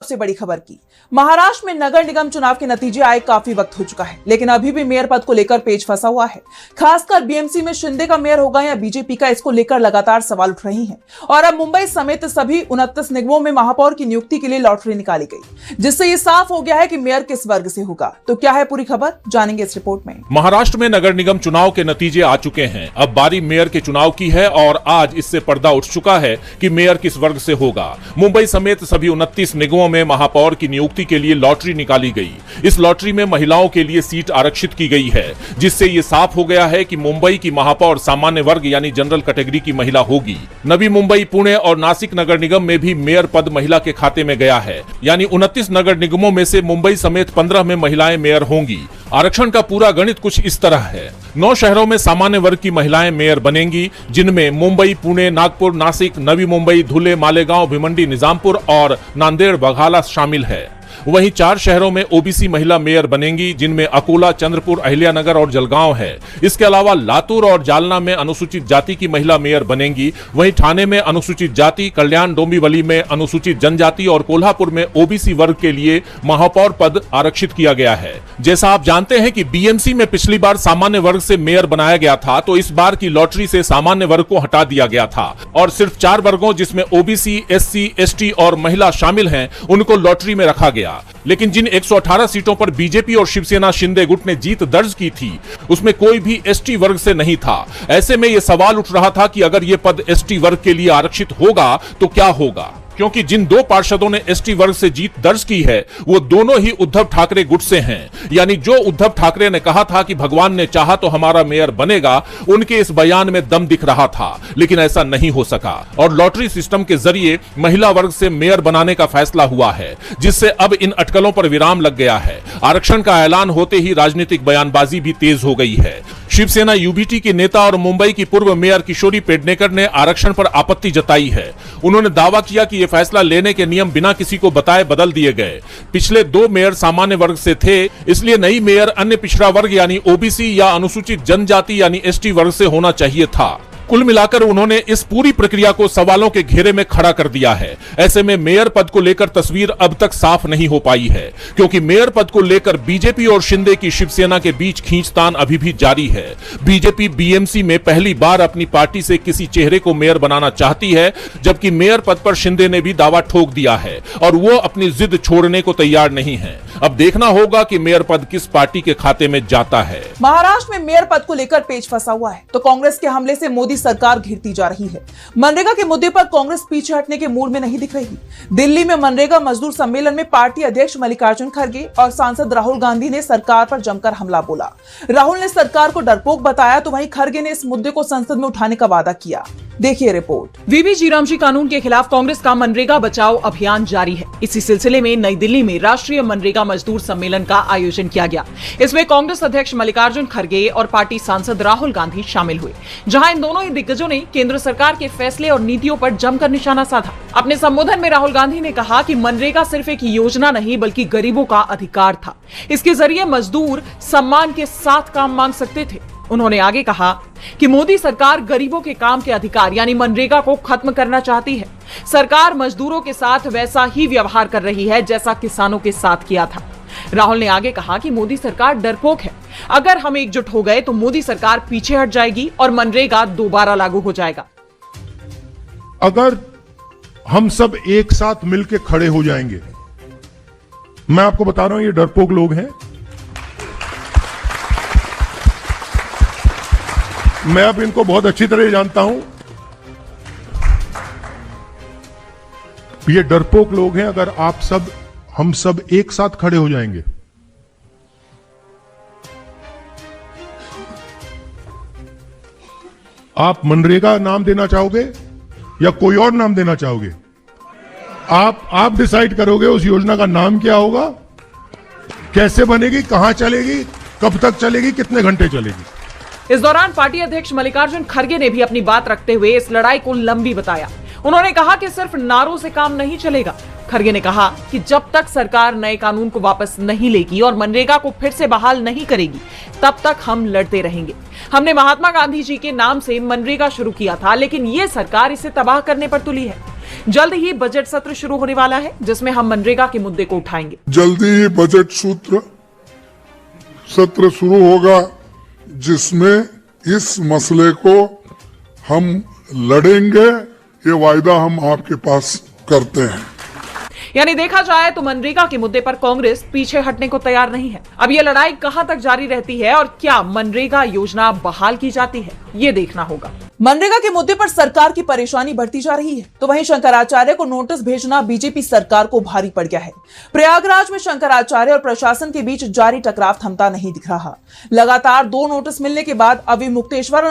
सबसे बड़ी खबर की। महाराष्ट्र में नगर निगम चुनाव के नतीजे आए काफी वक्त हो चुका है, लेकिन अभी भी मेयर पद को लेकर पेच फंसा हुआ है। खासकर बीएमसी में शिंदे का मेयर होगा या बीजेपी का, इसको लेकर लगातार सवाल उठ रही हैं। और अब मुंबई समेत सभी 29 निगमों में महापौर की नियुक्ति के लिए लॉटरी निकाली गई, जिससे ये साफ हो गया है कि मेयर किस वर्ग से होगा। तो क्या है पूरी खबर, जानेंगे इस रिपोर्ट में। महाराष्ट्र में नगर निगम चुनाव के नतीजे आ चुके हैं। अब बारी मेयर के चुनाव की है और आज इससे पर्दा उठ चुका है कि मेयर किस वर्ग से होगा। मुंबई समेत सभी 29 निगमों में महापौर की नियुक्ति के लिए लॉटरी निकाली गई। इस लॉटरी में महिलाओं के लिए सीट आरक्षित की गई है, जिससे ये साफ हो गया है कि मुंबई की महापौर सामान्य वर्ग यानी जनरल कैटेगरी की महिला होगी। नवी मुंबई, पुणे और नासिक नगर निगम में भी मेयर पद महिला के खाते में गया है, यानी 29 नगर निगमों में से मुंबई समेत 15 में महिलाएं मेयर होंगी। आरक्षण का पूरा गणित कुछ इस तरह है। 9 शहरों में सामान्य वर्ग की महिलाएं मेयर बनेंगी, जिनमें मुंबई, पुणे, नागपुर, नासिक, नवी मुंबई, धुले, मालेगांव, भिवंडी, निजामपुर और नांदेड़, बघाला शामिल है। वहीं 4 शहरों में ओबीसी महिला मेयर बनेंगी, जिनमें अकोला, चंद्रपुर, अहिल्यानगर और जलगांव है। इसके अलावा लातूर और जालना में अनुसूचित जाति की महिला मेयर बनेंगी। वहीं ठाणे में अनुसूचित जाति, कल्याण डोंबिवली में अनुसूचित जनजाति और कोल्हापुर में ओबीसी वर्ग के लिए महापौर पद आरक्षित किया गया है। जैसा आप जानते हैं कि बीएमसी में पिछली बार सामान्य वर्ग से मेयर बनाया गया था, तो इस बार की लॉटरी से सामान्य वर्ग को हटा दिया गया था और सिर्फ 4 वर्गों, जिसमें ओबीसी, एससी, एसटी और महिला शामिल हैं, उनको लॉटरी में रखा गया। लेकिन जिन 118 सीटों पर बीजेपी और शिवसेना शिंदे गुट ने जीत दर्ज की थी, उसमें कोई भी एसटी वर्ग से नहीं था। ऐसे में यह सवाल उठ रहा था कि अगर यह पद एसटी वर्ग के लिए आरक्षित होगा तो क्या होगा, क्योंकि जिन 2 पार्षदों ने एसटी वर्ग से जीत दर्ज की है, वो दोनों ही उद्धव ठाकरे गुट से हैं। यानी जो उद्धव ठाकरे ने कहा था कि भगवान ने चाहा तो हमारा मेयर बनेगा, उनके इस बयान में दम दिख रहा था, लेकिन ऐसा नहीं हो सका और लॉटरी सिस्टम के जरिए महिला वर्ग से मेयर बनाने का फैसला हुआ है, जिससे अब इन अटकलों पर विराम लग गया है। आरक्षण का ऐलान होते ही राजनीतिक बयानबाजी भी तेज हो गई है। शिवसेना यूबीटी के नेता और मुंबई की पूर्व मेयर किशोरी पेडनेकर ने आरक्षण पर आपत्ति जताई है। उन्होंने दावा किया कि यह फैसला लेने के नियम बिना किसी को बताए बदल दिए गए। पिछले 2 मेयर सामान्य वर्ग से थे, इसलिए नई मेयर अन्य पिछड़ा वर्ग यानी ओबीसी या अनुसूचित जनजाति यानी एसटी वर्ग से होना चाहिए था। कुल मिलाकर उन्होंने इस पूरी प्रक्रिया को सवालों के घेरे में खड़ा कर दिया है। ऐसे में मेयर पद को लेकर तस्वीर अब तक साफ नहीं हो पाई है, क्योंकि मेयर पद को लेकर बीजेपी और शिंदे की शिवसेना के बीच खींचतान अभी भी जारी है। बीजेपी बीएमसी में पहली बार अपनी पार्टी से किसी चेहरे को मेयर बनाना चाहती है, जबकि मेयर पद पर शिंदे ने भी दावा ठोक दिया है और वो अपनी जिद छोड़ने को तैयार नहीं है। अब देखना होगा कि मेयर पद किस पार्टी के खाते में जाता है। महाराष्ट्र में मेयर पद को लेकर पेच फंसा हुआ है, तो कांग्रेस के हमले से मोदी सरकार घिरती जा रही है। मनरेगा के मुद्दे पर कांग्रेस पीछे हटने के मूड में नहीं दिख रही। दिल्ली में मनरेगा मजदूर सम्मेलन में पार्टी अध्यक्ष मल्लिकार्जुन खड़गे और सांसद राहुल गांधी ने सरकार पर जमकर हमला बोला। राहुल ने सरकार को डरपोक बताया, तो वहीं खड़गे ने इस मुद्दे को संसद में उठाने का वादा किया। देखिए रिपोर्ट। वीवी जीरामजी कानून के खिलाफ कांग्रेस का मनरेगा बचाओ अभियान जारी है। इसी सिलसिले में नई दिल्ली में राष्ट्रीय मनरेगा मजदूर सम्मेलन का आयोजन किया गया। इसमें कांग्रेस अध्यक्ष मल्लिकार्जुन खड़गे और पार्टी सांसद राहुल गांधी शामिल हुए, जहां इन दोनों ही दिग्गजों ने केंद्र सरकार के फैसले और नीतियों पर जमकर निशाना साधा। अपने संबोधन में राहुल गांधी ने कहा कि मनरेगा सिर्फ एक योजना नहीं बल्कि गरीबों का अधिकार था। इसके जरिए मजदूर सम्मान के साथ काम मांग सकते थे। उन्होंने आगे कहा कि मोदी सरकार गरीबों के काम के अधिकार यानी मनरेगा को खत्म करना चाहती है। सरकार मजदूरों के साथ वैसा ही व्यवहार कर रही है जैसा किसानों के साथ किया था। राहुल ने आगे कहा कि मोदी सरकार डरपोक है। अगर हम एकजुट हो गए तो मोदी सरकार पीछे हट जाएगी और मनरेगा दोबारा लागू हो जाएगा। अगर हम सब एक साथ मिलकर खड़े हो जाएंगे, मैं आपको बता रहा हूं ये डरपोक लोग हैं। मैं अब इनको बहुत अच्छी तरह जानता हूं। ये डरपोक लोग हैं। अगर हम सब एक साथ खड़े हो जाएंगे, आप मनरेगा नाम देना चाहोगे या कोई और नाम देना चाहोगे? आप डिसाइड करोगे उस योजना का नाम क्या होगा, कैसे बनेगी, कहां चलेगी, कब तक चलेगी, कितने घंटे चलेगी। इस दौरान पार्टी अध्यक्ष मल्लिकार्जुन खड़गे ने भी अपनी बात रखते हुए इस लड़ाई को लंबी बताया। उन्होंने कहा कि सिर्फ नारों से काम नहीं चलेगा, खरगे ने कहा कि जब तक सरकार नए कानून को वापस नहीं लेगी और मनरेगा को फिर से बहाल नहीं करेगी, तब तक हम लड़ते रहेंगे। हमने महात्मा गांधी जी के नाम से मनरेगा शुरू किया था, लेकिन ये सरकार इसे तबाह करने पर तुली है। जल्द ही बजट सत्र शुरू होने वाला है, जिसमें हम मनरेगा के मुद्दे को उठाएंगे। जल्दी ही बजट सत्र शुरू होगा, जिसमें इस मसले को हम लड़ेंगे। ये वायदा हम आपके पास करते हैं। यानी देखा जाए तो मनरेगा के मुद्दे पर कांग्रेस पीछे हटने को तैयार नहीं है। अब यह लड़ाई कहां तक जारी रहती है और क्या मनरेगा योजना बहाल की जाती है, ये देखना होगा। मनरेगा के मुद्दे पर सरकार की परेशानी बढ़ती जा रही है, तो वहीं शंकराचार्य को नोटिस भेजना बीजेपी सरकार को भारी पड़ गया है। प्रयागराज में शंकराचार्य और प्रशासन के बीच जारी टकराव थमता नहीं दिख रहा। लगातार 2 नोटिस मिलने के बाद अभी मुक्तेश्वर